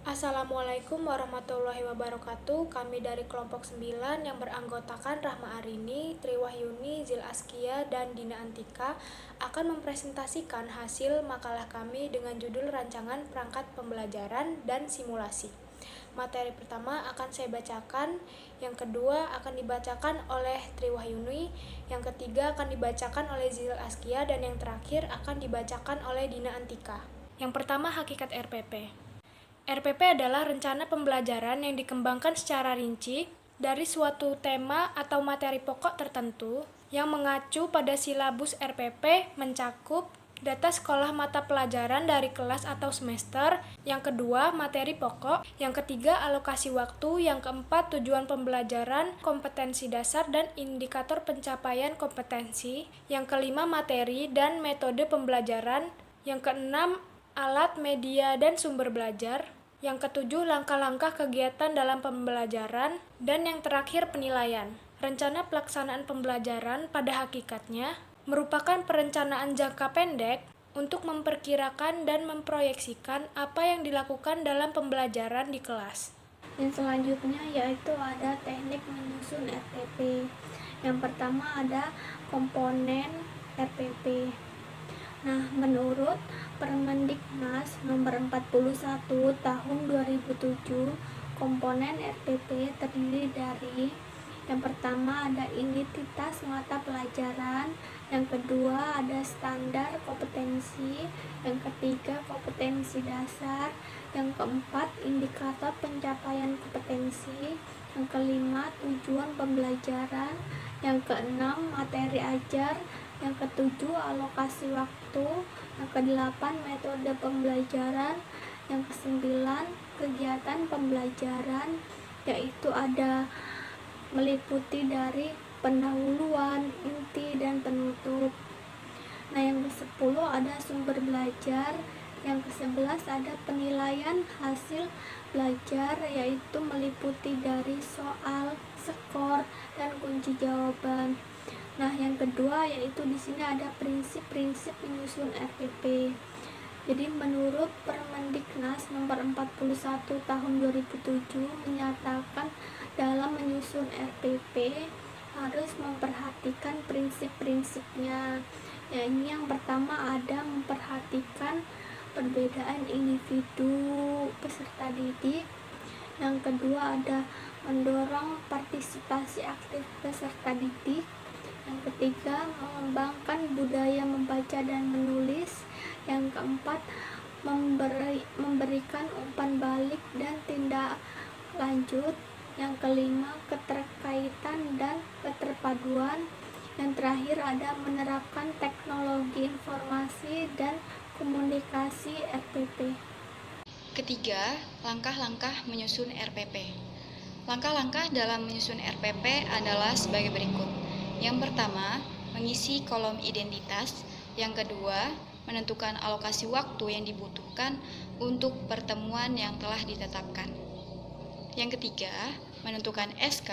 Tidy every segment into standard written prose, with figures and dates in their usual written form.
Assalamualaikum warahmatullahi wabarakatuh. Kami dari kelompok 9 yang beranggotakan Rahma Arini, Triwahyuni, Zil Askia, dan Dina Antika akan mempresentasikan hasil makalah kami dengan judul Rancangan Perangkat Pembelajaran dan Simulasi. Materi pertama akan saya bacakan, yang kedua akan dibacakan oleh Triwahyuni, yang ketiga akan dibacakan oleh Zil Askia, dan yang terakhir akan dibacakan oleh Dina Antika. Yang pertama, hakikat RPP. RPP adalah rencana pembelajaran yang dikembangkan secara rinci dari suatu tema atau materi pokok tertentu yang mengacu pada silabus RPP mencakup data sekolah mata pelajaran dari kelas atau semester, yang kedua materi pokok, yang ketiga alokasi waktu, yang keempat tujuan pembelajaran, kompetensi dasar dan indikator pencapaian kompetensi, yang kelima materi dan metode pembelajaran, yang keenam alat, media, dan sumber belajar, yang ketujuh langkah-langkah kegiatan dalam pembelajaran, dan yang terakhir penilaian. Rencana pelaksanaan pembelajaran pada hakikatnya merupakan perencanaan jangka pendek untuk memperkirakan dan memproyeksikan apa yang dilakukan dalam pembelajaran di kelas. Yang selanjutnya yaitu ada teknik menyusun RPP. Yang pertama ada komponen RPP. Nah, menurut Permendiknas nomor 41 tahun 2007, komponen RPP terdiri dari yang pertama ada identitas mata pelajaran, yang kedua ada standar kompetensi, yang ketiga kompetensi dasar, yang keempat indikator pencapaian kompetensi, yang kelima tujuan pembelajaran, yang keenam materi ajar, yang ketujuh alokasi waktu, yang kedelapan metode pembelajaran, yang kesembilan kegiatan pembelajaran, yaitu ada meliputi dari pendahuluan, inti, dan penutup. Nah, yang ke-10 ada sumber belajar, yang ke-11 ada penilaian hasil belajar, yaitu meliputi dari soal, skor, dan kunci jawaban. Nah, yang kedua yaitu di sini ada prinsip-prinsip menyusun RPP. Jadi menurut Permendiknas nomor 41 tahun 2007 menyatakan dalam menyusun RPP harus memperhatikan prinsip-prinsipnya. Ya, ini yang pertama ada memperhatikan perbedaan individu peserta didik. Yang kedua ada mendorong partisipasi aktif peserta didik. Yang ketiga mengembangkan budaya membaca dan menulis. Yang keempat memberikan umpan balik dan tindak lanjut. Yang kelima keterkaitan dan keterpaduan. Yang terakhir ada menerapkan teknologi informasi dan komunikasi RPP. Ketiga, langkah-langkah menyusun RPP. Langkah-langkah dalam menyusun RPP adalah sebagai berikut. Yang pertama, mengisi kolom identitas. Yang kedua, menentukan alokasi waktu yang dibutuhkan untuk pertemuan yang telah ditetapkan. Yang ketiga, menentukan SK,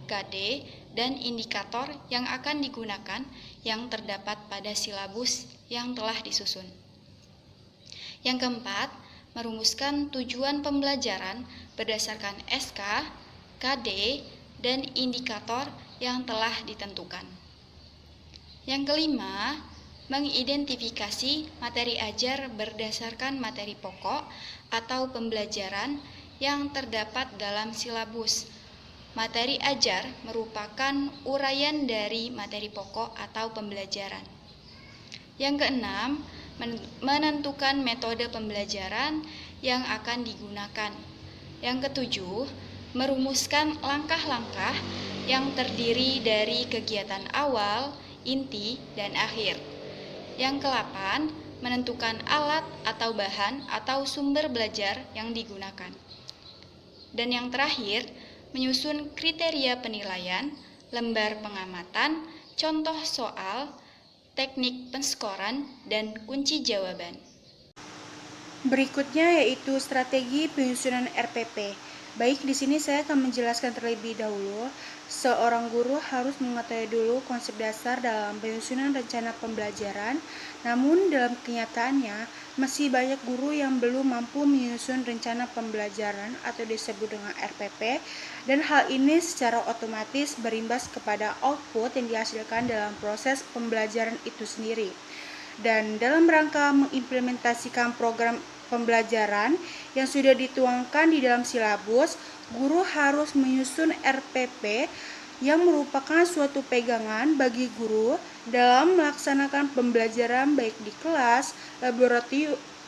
KD, dan indikator yang akan digunakan yang terdapat pada silabus yang telah disusun. Yang keempat, merumuskan tujuan pembelajaran berdasarkan SK, KD, dan indikator yang telah ditentukan. Yang kelima, mengidentifikasi materi ajar berdasarkan materi pokok atau pembelajaran yang terdapat dalam silabus. Materi ajar merupakan uraian dari materi pokok atau pembelajaran. Yang keenam, menentukan metode pembelajaran yang akan digunakan. Yang ketujuh, merumuskan langkah-langkah yang terdiri dari kegiatan awal, inti, dan akhir. Yang ke-8, menentukan alat atau bahan atau sumber belajar yang digunakan. Dan yang terakhir, menyusun kriteria penilaian, lembar pengamatan, contoh soal, teknik penskoran, dan kunci jawaban. Berikutnya yaitu strategi penyusunan RPP. Baik, di sini saya akan menjelaskan terlebih dahulu. Seorang guru harus mengetahui dulu konsep dasar dalam penyusunan rencana pembelajaran Namun dalam kenyataannya, masih banyak guru yang belum mampu menyusun rencana pembelajaran atau disebut dengan RPP, dan hal ini secara otomatis berimbas kepada output yang dihasilkan dalam proses pembelajaran itu sendiri. Dan dalam rangka mengimplementasikan program pembelajaran yang sudah dituangkan di dalam silabus, guru harus menyusun RPP yang merupakan suatu pegangan bagi guru dalam melaksanakan pembelajaran baik di kelas,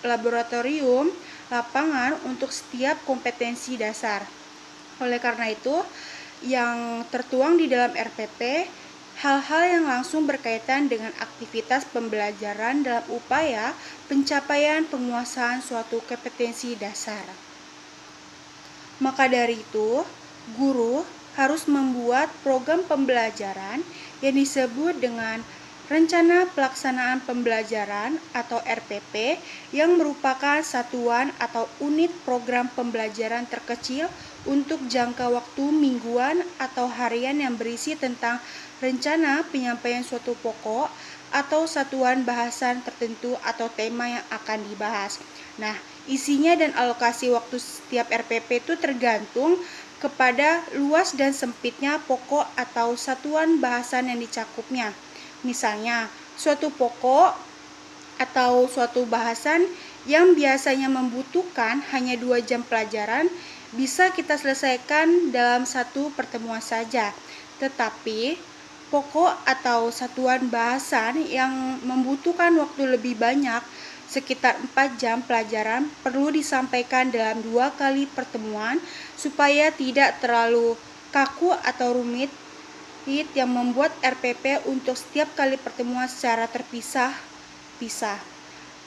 laboratorium, lapangan untuk setiap kompetensi dasar. Oleh karena itu, yang tertuang di dalam RPP hal-hal yang langsung berkaitan dengan aktivitas pembelajaran dalam upaya pencapaian penguasaan suatu kompetensi dasar. Maka dari itu, guru harus membuat program pembelajaran yang disebut dengan Rencana Pelaksanaan Pembelajaran atau RPP yang merupakan satuan atau unit program pembelajaran terkecil untuk jangka waktu mingguan atau harian yang berisi tentang rencana penyampaian suatu pokok atau satuan bahasan tertentu atau tema yang akan dibahas. Nah, isinya dan alokasi waktu setiap RPP itu tergantung kepada luas dan sempitnya pokok atau satuan bahasan yang dicakupnya. Misalnya, suatu pokok atau suatu bahasan yang biasanya membutuhkan hanya 2 jam pelajaran bisa kita selesaikan dalam satu pertemuan saja. Tetapi, pokok atau satuan bahasan yang membutuhkan waktu lebih banyak, sekitar 4 jam pelajaran, perlu disampaikan dalam 2 kali pertemuan supaya tidak terlalu kaku atau rumit yang membuat RPP untuk setiap kali pertemuan secara terpisah-pisah.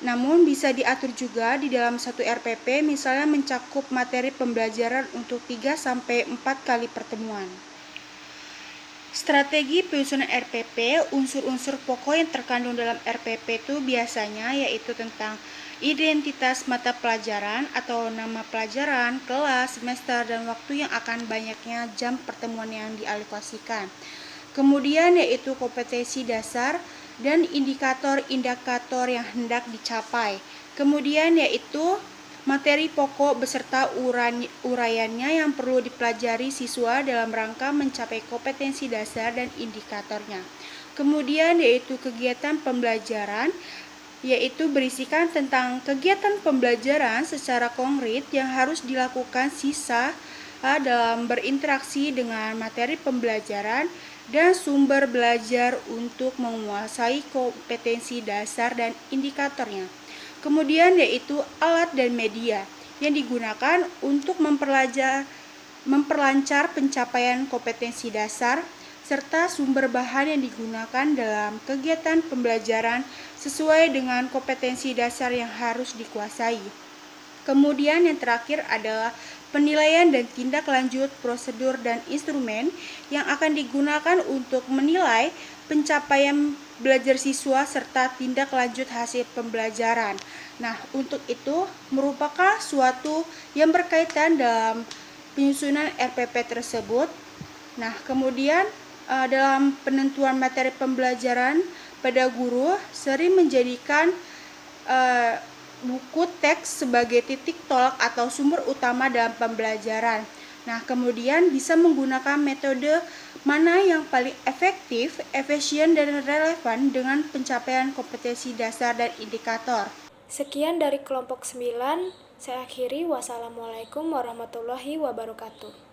Namun bisa diatur juga di dalam satu RPP, misalnya mencakup materi pembelajaran untuk 3-4 kali pertemuan. Strategi penyusunan RPP, unsur-unsur pokok yang terkandung dalam RPP itu biasanya yaitu tentang identitas mata pelajaran atau nama pelajaran, kelas, semester, dan waktu yang akan banyaknya jam pertemuan yang dialokasikan. Kemudian yaitu kompetensi dasar dan indikator-indikator yang hendak dicapai. Kemudian yaitu materi pokok beserta uraiannya yang perlu dipelajari siswa dalam rangka mencapai kompetensi dasar dan indikatornya. Kemudian yaitu kegiatan pembelajaran, yaitu berisikan tentang kegiatan pembelajaran secara konkret yang harus dilakukan siswa dalam berinteraksi dengan materi pembelajaran dan sumber belajar untuk menguasai kompetensi dasar dan indikatornya. Kemudian yaitu alat dan media yang digunakan untuk memperlancar pencapaian kompetensi dasar serta sumber bahan yang digunakan dalam kegiatan pembelajaran sesuai dengan kompetensi dasar yang harus dikuasai. Kemudian yang terakhir adalah penilaian dan tindak lanjut prosedur dan instrumen yang akan digunakan untuk menilai pencapaian belajar siswa serta tindak lanjut hasil pembelajaran. Nah, untuk itu merupakan suatu yang berkaitan dalam penyusunan RPP tersebut. Nah, kemudian dalam penentuan materi pembelajaran pada guru sering menjadikan buku teks sebagai titik tolak atau sumber utama dalam pembelajaran. Nah, kemudian bisa menggunakan metode mana yang paling efektif, efisien, dan relevan dengan pencapaian kompetensi dasar dan indikator. Sekian dari kelompok 9, saya akhiri. Wassalamualaikum warahmatullahi wabarakatuh.